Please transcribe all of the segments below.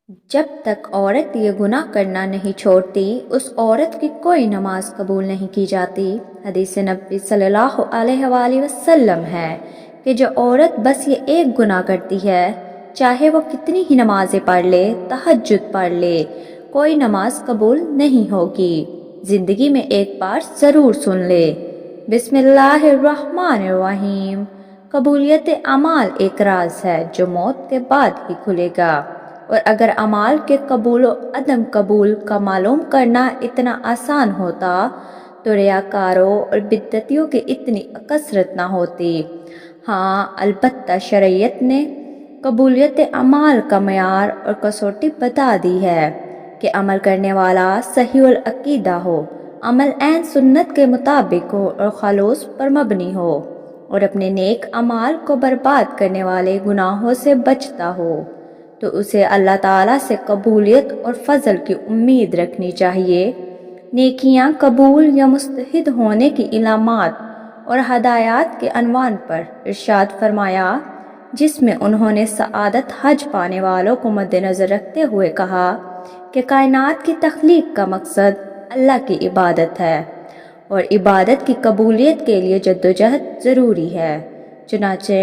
جب تک عورت یہ گناہ کرنا نہیں چھوڑتی اس عورت کی کوئی نماز قبول نہیں کی جاتی۔ حدیث نبی صلی اللہ علیہ وآلہ وسلم ہے کہ جو عورت بس یہ ایک گناہ کرتی ہے، چاہے وہ کتنی ہی نمازیں پڑھ لے، تہجد پڑھ لے، کوئی نماز قبول نہیں ہوگی۔ زندگی میں ایک بار ضرور سن لے، بسم اللہ الرحمن الرحیم۔ قبولیت اعمال ایک راز ہے جو موت کے بعد ہی کھلے گا، اور اگر اعمال کے قبول و عدم قبول کا معلوم کرنا اتنا آسان ہوتا تو ریاکاروں اور بدعتیوں کی اتنی کثرت نہ ہوتی۔ ہاں، البتہ شریعت نے قبولیت اعمال کا معیار اور کسوٹی بتا دی ہے کہ عمل کرنے والا صحیح العقیدہ ہو، عمل عین سنت کے مطابق ہو اور خلوص پر مبنی ہو، اور اپنے نیک اعمال کو برباد کرنے والے گناہوں سے بچتا ہو، تو اسے اللہ تعالیٰ سے قبولیت اور فضل کی امید رکھنی چاہیے۔ نیکیاں قبول یا مستحد ہونے کی علامات اور ہدایات کے عنوان پر ارشاد فرمایا، جس میں انہوں نے سعادت حج پانے والوں کو مد نظر رکھتے ہوئے کہا کہ کائنات کی تخلیق کا مقصد اللہ کی عبادت ہے، اور عبادت کی قبولیت کے لیے جدوجہد ضروری ہے۔ چنانچہ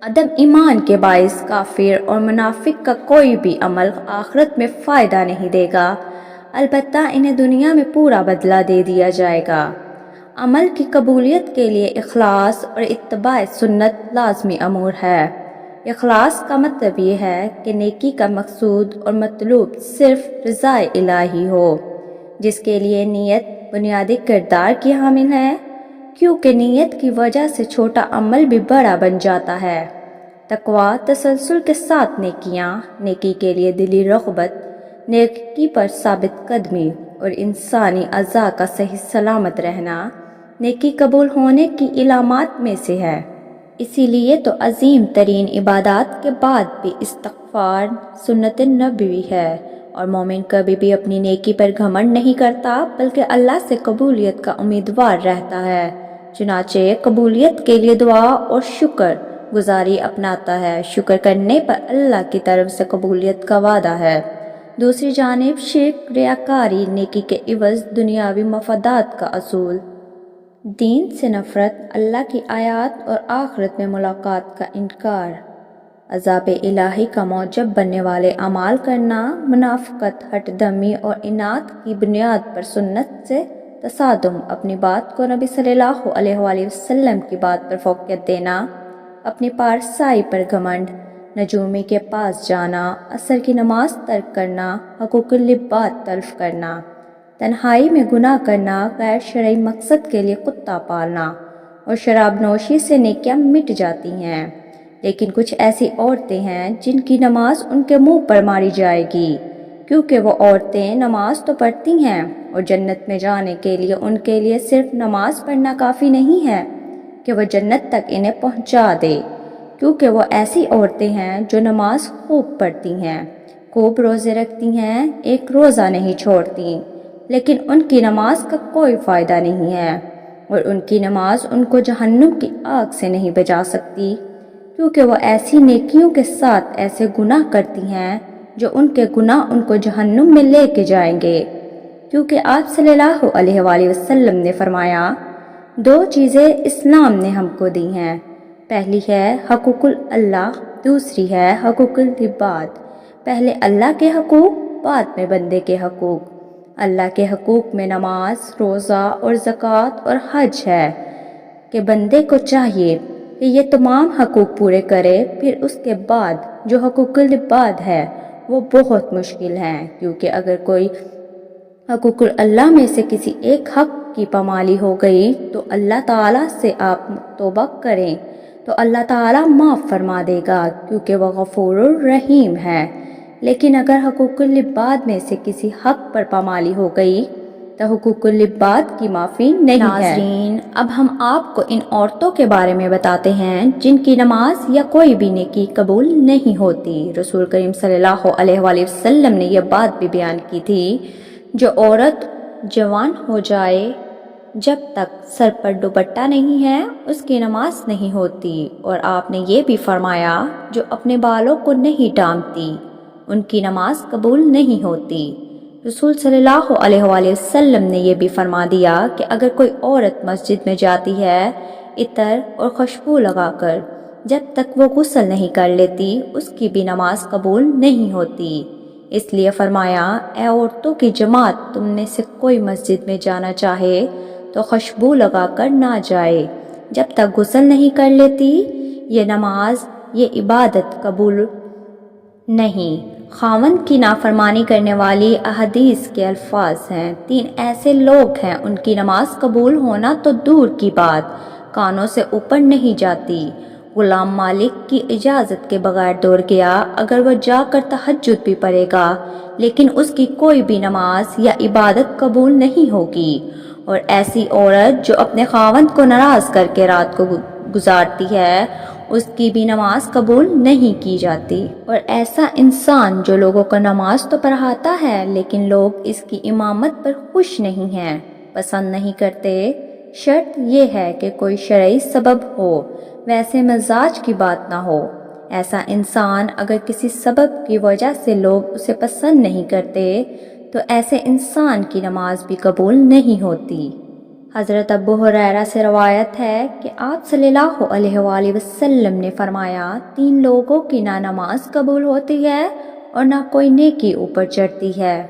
عدم ایمان کے باعث کافر اور منافق کا کوئی بھی عمل آخرت میں فائدہ نہیں دے گا، البتہ انہیں دنیا میں پورا بدلہ دے دیا جائے گا۔ عمل کی قبولیت کے لیے اخلاص اور اتباع سنت لازمی امور ہے۔ اخلاص کا مطلب یہ ہے کہ نیکی کا مقصود اور مطلوب صرف رضا الہی ہو، جس کے لیے نیت بنیادی کردار کی حامل ہے، کیونکہ نیت کی وجہ سے چھوٹا عمل بھی بڑا بن جاتا ہے۔ تقویٰ، تسلسل کے ساتھ نیکیاں، نیکی کے لیے دلی رغبت، نیکی پر ثابت قدمی اور انسانی اعضاء کا صحیح سلامت رہنا نیکی قبول ہونے کی علامات میں سے ہے۔ اسی لیے تو عظیم ترین عبادات کے بعد بھی استغفار سنت نبوی ہے، اور مومن کبھی بھی اپنی نیکی پر گھمنڈ نہیں کرتا بلکہ اللہ سے قبولیت کا امیدوار رہتا ہے۔ چنانچہ قبولیت کے لیے دعا اور شکر گزاری اپناتا ہے۔ شکر کرنے پر اللہ کی طرف سے قبولیت کا وعدہ ہے۔ دوسری جانب شرک، ریاکاری، نیکی کے عوض دنیاوی مفادات کا اصول، دین سے نفرت، اللہ کی آیات اور آخرت میں ملاقات کا انکار، عذاب الہی کا موجب بننے والے اعمال کرنا، منافقت، ہٹ دمی اور اناد کی بنیاد پر سنت سے تصادم، اپنی بات کو نبی صلی اللہ علیہ وآلہ وسلم کی بات پر فوقیت دینا، اپنی پارسائی پر گھمنڈ، نجومی کے پاس جانا، عصر کی نماز ترک کرنا، حقوق العباد تلف کرنا، تنہائی میں گناہ کرنا، غیر شرعی مقصد کے لیے کتا پالنا، اور شراب نوشی سے نیکیاں مٹ جاتی ہیں۔ لیکن کچھ ایسی عورتیں ہیں جن کی نماز ان کے منہ پر ماری جائے گی، کیونکہ وہ عورتیں نماز تو پڑھتی ہیں، اور جنت میں جانے کے لیے ان کے لیے صرف نماز پڑھنا کافی نہیں ہے کہ وہ جنت تک انہیں پہنچا دے، کیونکہ وہ ایسی عورتیں ہیں جو نماز خوب پڑھتی ہیں، خوب روزے رکھتی ہیں، ایک روزہ نہیں چھوڑتی، لیکن ان کی نماز کا کوئی فائدہ نہیں ہے، اور ان کی نماز ان کو جہنم کی آگ سے نہیں بچا سکتی، کیونکہ وہ ایسی نیکیوں کے ساتھ ایسے گناہ کرتی ہیں جو ان کے گناہ ان کو جہنم میں لے کے جائیں گے، کیونکہ آپ صلی اللہ علیہ وآلہ وسلم نے فرمایا، دو چیزیں اسلام نے ہم کو دی ہیں، پہلی ہے حقوق اللہ، دوسری ہے حقوق العباد۔ پہلے اللہ کے حقوق، بعد میں بندے کے حقوق۔ اللہ کے حقوق میں نماز، روزہ اور زکوٰۃ اور حج ہے کہ بندے کو چاہیے کہ یہ تمام حقوق پورے کرے، پھر اس کے بعد جو حقوق العباد ہے وہ بہت مشکل ہیں، کیونکہ اگر کوئی حقوق اللہ میں سے کسی ایک حق کی پامالی ہو گئی تو اللہ تعالیٰ سے آپ توبہ کریں تو اللہ تعالیٰ معاف فرما دے گا، کیونکہ وہ غفور الرحیم ہے۔ لیکن اگر حقوق العباد میں سے کسی حق پر پامالی ہو گئی تو حقوق العباد کی معافی نہیں ہے۔ ناظرین، اب ہم آپ کو ان عورتوں کے بارے میں بتاتے ہیں جن کی نماز یا کوئی بھی نیکی قبول نہیں ہوتی۔ رسول کریم صلی اللہ علیہ وآلہ وسلم نے یہ بات بھی بیان کی تھی، جو عورت جوان ہو جائے جب تک سر پر دوپٹہ نہیں ہے اس کی نماز نہیں ہوتی، اور آپ نے یہ بھی فرمایا، جو اپنے بالوں کو نہیں ڈھانپتی ان کی نماز قبول نہیں ہوتی۔ رسول صلی اللہ علیہ وآلہ وسلم نے یہ بھی فرما دیا کہ اگر کوئی عورت مسجد میں جاتی ہے عطر اور خوشبو لگا کر، جب تک وہ غسل نہیں کر لیتی اس کی بھی نماز قبول نہیں ہوتی۔ اس لیے فرمایا، اے عورتوں کی جماعت، تم میں سے کوئی مسجد میں جانا چاہے تو خوشبو لگا کر نہ جائے جب تک غسل نہیں کر لیتی، یہ نماز، یہ عبادت قبول نہیں۔ خاوند کی نافرمانی کرنے والی احادیث کے الفاظ ہیں، 3 ایسے لوگ ہیں ان کی نماز قبول ہونا تو دور کی بات، کانوں سے اوپر نہیں جاتی۔ غلام مالک کی اجازت کے بغیر دوڑ گیا، اگر وہ جا کر تہجد بھی پڑھے گا لیکن اس کی کوئی بھی نماز یا عبادت قبول نہیں ہوگی۔ اور ایسی عورت جو اپنے خاوند کو ناراض کر کے رات کو گزارتی ہے، اس کی بھی نماز قبول نہیں کی جاتی۔ اور ایسا انسان جو لوگوں کو نماز تو پڑھاتا ہے لیکن لوگ اس کی امامت پر خوش نہیں ہیں، پسند نہیں کرتے، شرط یہ ہے کہ کوئی شرعی سبب ہو، ویسے مزاج کی بات نہ ہو۔ ایسا انسان اگر کسی سبب کی وجہ سے لوگ اسے پسند نہیں کرتے تو ایسے انسان کی نماز بھی قبول نہیں ہوتی۔ حضرت ابو ہریرہ سے روایت ہے کہ آپ صلی اللہ علیہ وآلہ وسلم نے فرمایا، 3 لوگوں کی نہ نماز قبول ہوتی ہے اور نہ کوئی نیکی اوپر چڑھتی ہے۔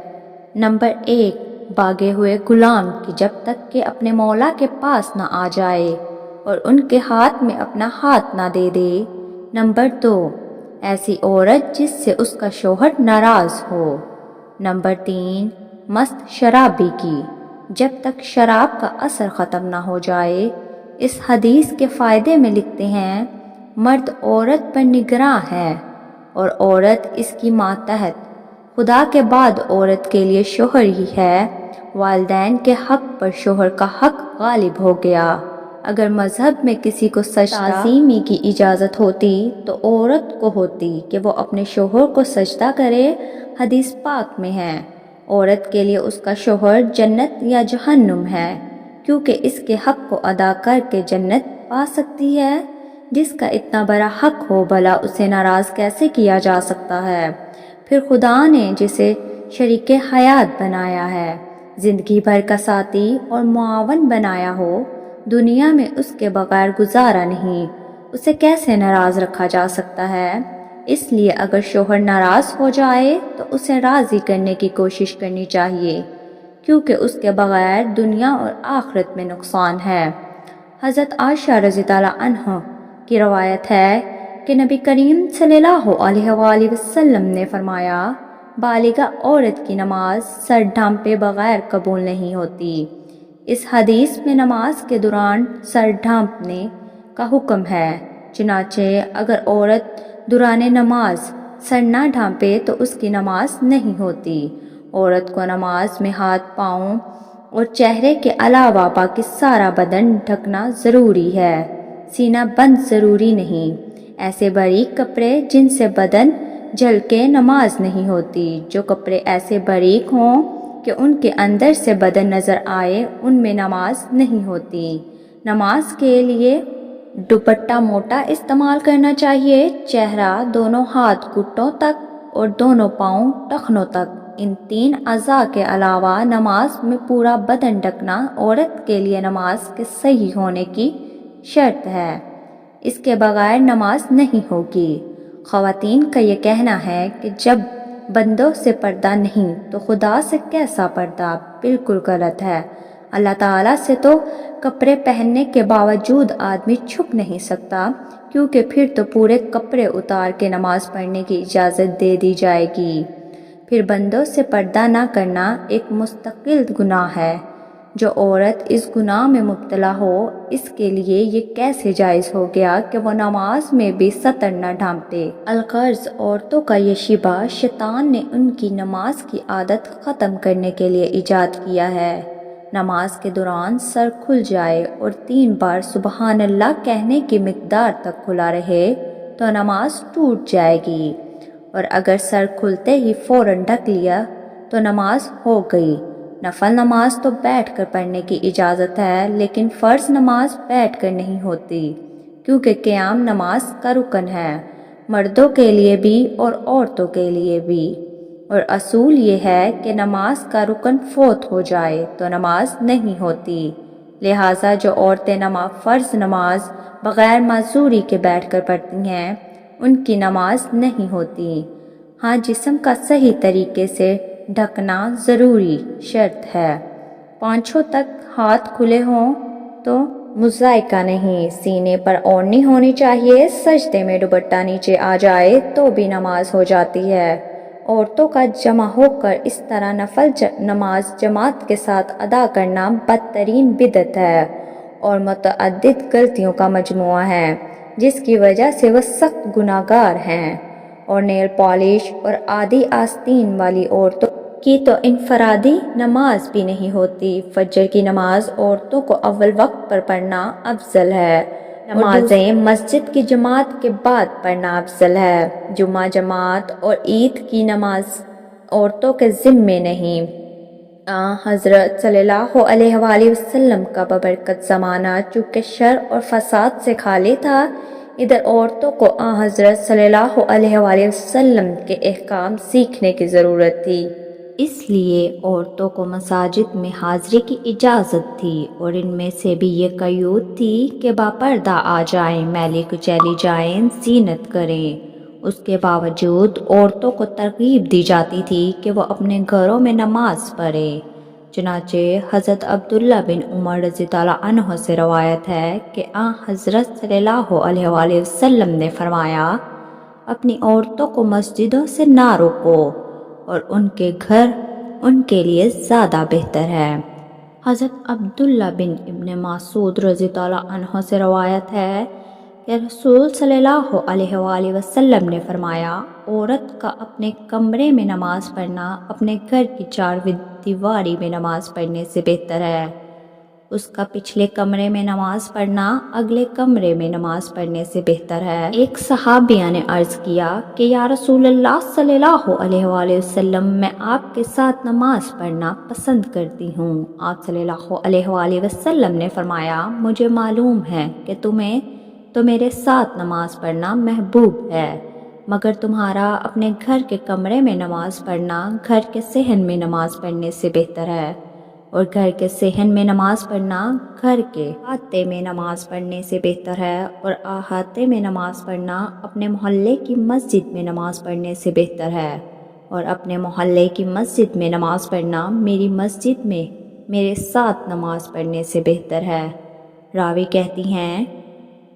نمبر 1، بھاگے ہوئے غلام کی جب تک کہ اپنے مولا کے پاس نہ آ جائے اور ان کے ہاتھ میں اپنا ہاتھ نہ دے دے۔ نمبر 2، ایسی عورت جس سے اس کا شوہر ناراض ہو۔ نمبر 3، مست شرابی کی جب تک شراب کا اثر ختم نہ ہو جائے۔ اس حدیث کے فائدے میں لکھتے ہیں، مرد عورت پر نگراں ہے اور عورت اس کی ماتحت، خدا کے بعد عورت کے لیے شوہر ہی ہے۔ والدین کے حق پر شوہر کا حق غالب ہو گیا۔ اگر مذہب میں کسی کو سجدہ تعظیمی کی اجازت ہوتی تو عورت کو ہوتی کہ وہ اپنے شوہر کو سجدہ کرے۔ حدیث پاک میں ہے، عورت کے لیے اس کا شوہر جنت یا جہنم ہے، کیونکہ اس کے حق کو ادا کر کے جنت پا سکتی ہے۔ جس کا اتنا بڑا حق ہو بھلا اسے ناراض کیسے کیا جا سکتا ہے؟ پھر خدا نے جسے شریک حیات بنایا ہے، زندگی بھر کا ساتھی اور معاون بنایا ہو، دنیا میں اس کے بغیر گزارا نہیں، اسے کیسے ناراض رکھا جا سکتا ہے؟ اس لیے اگر شوہر ناراض ہو جائے تو اسے راضی کرنے کی کوشش کرنی چاہیے، کیونکہ اس کے بغیر دنیا اور آخرت میں نقصان ہے۔ حضرت عائشہ رضی اللہ عنہ کی روایت ہے کہ نبی کریم صلی اللہ علیہ وآلہ وسلم نے فرمایا، بالغہ عورت کی نماز سر ڈھانپے بغیر قبول نہیں ہوتی۔ اس حدیث میں نماز کے دوران سر ڈھانپنے کا حکم ہے، چنانچہ اگر عورت دوران نماز سر نہ ڈھانپے تو اس کی نماز نہیں ہوتی۔ عورت کو نماز میں ہاتھ، پاؤں اور چہرے کے علاوہ باقی سارا بدن ڈھکنا ضروری ہے، سینہ بند ضروری نہیں۔ ایسے باریک کپڑے جن سے بدن جھلکے نماز نہیں ہوتی۔ جو کپڑے ایسے باریک ہوں کہ ان کے اندر سے بدن نظر آئے، ان میں نماز نہیں ہوتی۔ نماز کے لیے دوپٹہ موٹا استعمال کرنا چاہیے۔ چہرہ، دونوں ہاتھ گھٹنوں تک اور دونوں پاؤں ٹخنوں تک، ان 3 اعضاء کے علاوہ نماز میں پورا بدن ڈھکنا عورت کے لیے نماز کے صحیح ہونے کی شرط ہے، اس کے بغیر نماز نہیں ہوگی۔ خواتین کا یہ کہنا ہے کہ جب بندوں سے پردہ نہیں تو خدا سے کیسا پردہ؟ بالکل غلط ہے۔ اللہ تعالیٰ سے تو کپڑے پہننے کے باوجود آدمی چھپ نہیں سکتا، کیونکہ پھر تو پورے کپڑے اتار کے نماز پڑھنے کی اجازت دے دی جائے گی۔ پھر بندوں سے پردہ نہ کرنا ایک مستقل گناہ ہے۔ جو عورت اس گناہ میں مبتلا ہو، اس کے لیے یہ کیسے جائز ہو گیا کہ وہ نماز میں بھی سطر نہ ڈھانپے؟ الغرض عورتوں کا یہ شبہ شیطان نے ان کی نماز کی عادت ختم کرنے کے لیے ایجاد کیا ہے۔ نماز کے دوران سر کھل جائے اور 3 بار سبحان اللہ کہنے کی مقدار تک کھلا رہے تو نماز ٹوٹ جائے گی، اور اگر سر کھلتے ہی فوراً ڈھک لیا تو نماز ہو گئی۔ نفل نماز تو بیٹھ کر پڑھنے کی اجازت ہے، لیکن فرض نماز بیٹھ کر نہیں ہوتی، کیونکہ قیام نماز کا رکن ہے۔ مردوں کے لیے بھی اور عورتوں کے لیے بھی، اور اصول یہ ہے کہ نماز کا رکن فوت ہو جائے تو نماز نہیں ہوتی، لہٰذا جو عورتیں فرض نماز بغیر معذوری کے بیٹھ کر پڑھتی ہیں ان کی نماز نہیں ہوتی۔ ہاں، جسم کا صحیح طریقے سے ڈھکنا ضروری شرط ہے، پانچوں تک ہاتھ کھلے ہوں تو مضائقہ نہیں، سینے پر اوڑھنی ہونی چاہیے، سجدے میں دوپٹہ نیچے آ جائے تو بھی نماز ہو جاتی ہے۔ عورتوں کا جمع ہو کر اس طرح نفل نماز جماعت کے ساتھ ادا کرنا بدترین بدعت ہے اور متعدد غلطیوں کا مجموعہ ہے جس کی وجہ سے وہ سخت گناہ گار ہیں، اور نیل پالش اور آدھی آستین والی عورتوں کی تو انفرادی نماز بھی نہیں ہوتی۔ فجر کی نماز عورتوں کو اول وقت پر پڑھنا افضل ہے، نمازیں مسجد کی جماعت کے بعد پڑھنا افضل ہے۔ جمعہ جماعت اور عید کی نماز عورتوں کے ذمے نہیں۔ حضرت صلی اللہ علیہ وآلہ وسلم کا ببرکت زمانہ چونکہ شر اور فساد سے خالی تھا، ادھر عورتوں کو حضرت صلی اللہ علیہ وآلہ وسلم کے احکام سیکھنے کی ضرورت تھی، اس لیے عورتوں کو مساجد میں حاضری کی اجازت تھی، اور ان میں سے بھی یہ قیود تھی کہ باپردہ آ جائیں، میلی کچیلی جائیں، زینت کریں۔ اس کے باوجود عورتوں کو ترغیب دی جاتی تھی کہ وہ اپنے گھروں میں نماز پڑھیں۔ چنانچہ حضرت عبداللہ بن عمر رضی اللہ عنہ سے روایت ہے کہ حضرت صلی اللہ علیہ وآلہ وسلم نے فرمایا، اپنی عورتوں کو مسجدوں سے نہ روکو، اور ان کے گھر ان کے لیے زیادہ بہتر ہے۔ حضرت عبداللہ بن ابن مسعود رضی اللہ عنہ سے روایت ہے کہ رسول صلی اللہ علیہ وآلہ وسلم نے فرمایا، عورت کا اپنے کمرے میں نماز پڑھنا اپنے گھر کی چار دیواری میں نماز پڑھنے سے بہتر ہے، اس کا پچھلے کمرے میں نماز پڑھنا اگلے کمرے میں نماز پڑھنے سے بہتر ہے۔ ایک صحابیہ نے عرض کیا کہ یا رسول اللہ صلی اللہ علیہ وآلہ وسلم، میں آپ کے ساتھ نماز پڑھنا پسند کرتی ہوں۔ آپ صلی اللہ علیہ وآلہ وسلم نے فرمایا، مجھے معلوم ہے کہ تمہیں تو میرے ساتھ نماز پڑھنا محبوب ہے، مگر تمہارا اپنے گھر کے کمرے میں نماز پڑھنا گھر کے صحن میں نماز پڑھنے سے بہتر ہے، اور گھر کے صحن میں نماز پڑھنا گھر کے احاطے میں نماز پڑھنے سے بہتر ہے، اور احاطے میں نماز پڑھنا اپنے محلے کی مسجد میں نماز پڑھنے سے بہتر ہے، اور اپنے محلے کی مسجد میں نماز پڑھنا میری مسجد میں میرے ساتھ نماز پڑھنے سے بہتر ہے۔ راوی کہتی ہیں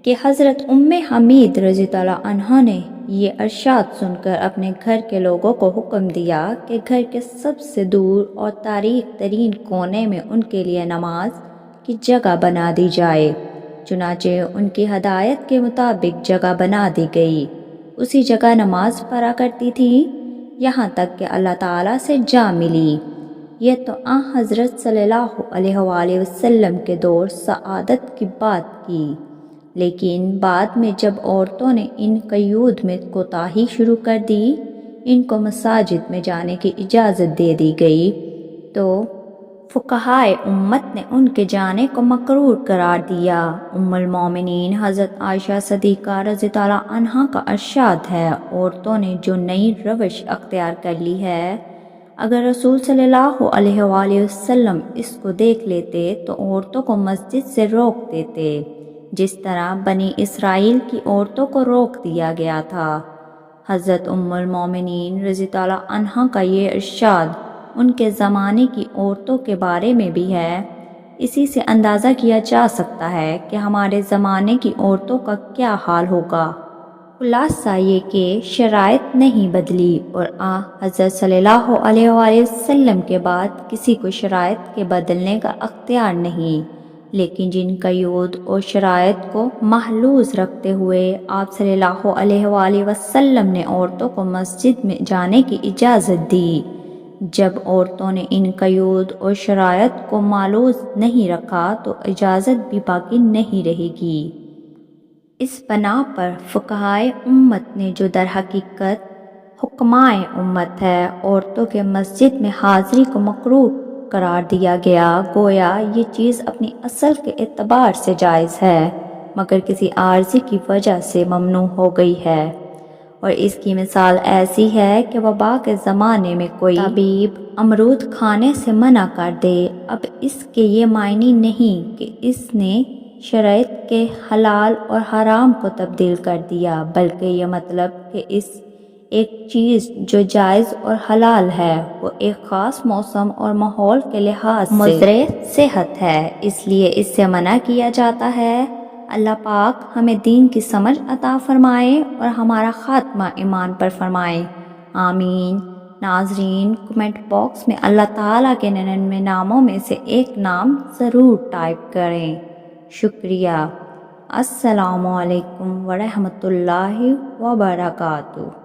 کہ حضرت حمید رضی اللہ عنہ نے یہ ارشاد سن کر اپنے گھر کے لوگوں کو حکم دیا کہ گھر کے سب سے دور اور تاریک ترین کونے میں ان کے لیے نماز کی جگہ بنا دی جائے۔ چنانچہ ان کی ہدایت کے مطابق جگہ بنا دی گئی، اسی جگہ نماز پڑھا کرتی تھی یہاں تک کہ اللہ تعالیٰ سے جا ملی۔ یہ تو حضرت صلی اللہ علیہ وآلہ وسلم کے دور سعادت کی بات کی، لیکن بعد میں جب عورتوں نے ان قیود میں کوتاہی شروع کر دی، ان کو مساجد میں جانے کی اجازت دے دی گئی، تو فقہائے امت نے ان کے جانے کو مکروہ قرار دیا۔ ام المومنین حضرت عائشہ صدیقہ رضی اللہ عنہا کا ارشاد ہے، عورتوں نے جو نئی روش اختیار کر لی ہے، اگر رسول صلی اللہ علیہ وآلہ وسلم اس کو دیکھ لیتے تو عورتوں کو مسجد سے روک دیتے، جس طرح بنی اسرائیل کی عورتوں کو روک دیا گیا تھا۔ حضرت ام المومنین رضی اللہ عنہا کا یہ ارشاد ان کے زمانے کی عورتوں کے بارے میں بھی ہے، اسی سے اندازہ کیا جا سکتا ہے کہ ہمارے زمانے کی عورتوں کا کیا حال ہوگا۔ خلاصہ یہ کہ شرائط نہیں بدلی، اور حضرت صلی اللہ علیہ وآلہ وسلم کے بعد کسی کو شرائط کے بدلنے کا اختیار نہیں، لیکن جن قیود اور شرائط کو محلوظ رکھتے ہوئے آپ صلی اللہ علیہ وآلہ وسلم نے عورتوں کو مسجد میں جانے کی اجازت دی، جب عورتوں نے ان قیود اور شرائط کو محلوظ نہیں رکھا تو اجازت بھی باقی نہیں رہے گی۔ اس بنا پر فقہائے امت نے جو در حقیقت حکمائے امت ہے، عورتوں کے مسجد میں حاضری کو مکروہ قرار دیا گیا، گویا یہ چیز اپنی اصل کے اعتبار سے جائز ہے مگر کسی عارضی کی وجہ سے ممنوع ہو گئی ہے، اور اس کی مثال ایسی ہے کہ وبا کے زمانے میں کوئی طبیب امرود کھانے سے منع کر دے، اب اس کے یہ معنی نہیں کہ اس نے شرائط کے حلال اور حرام کو تبدیل کر دیا، بلکہ یہ مطلب کہ اس ایک چیز جو جائز اور حلال ہے وہ ایک خاص موسم اور ماحول کے لحاظ سے مضر صحت ہے، اس لیے اس سے منع کیا جاتا ہے۔ اللہ پاک ہمیں دین کی سمجھ عطا فرمائے اور ہمارا خاتمہ ایمان پر فرمائے، آمین۔ ناظرین، کمنٹ باکس میں اللہ تعالیٰ کے 99 ناموں میں سے ایک نام ضرور ٹائپ کریں۔ شکریہ۔ السلام علیکم ورحمۃ اللہ وبرکاتہ۔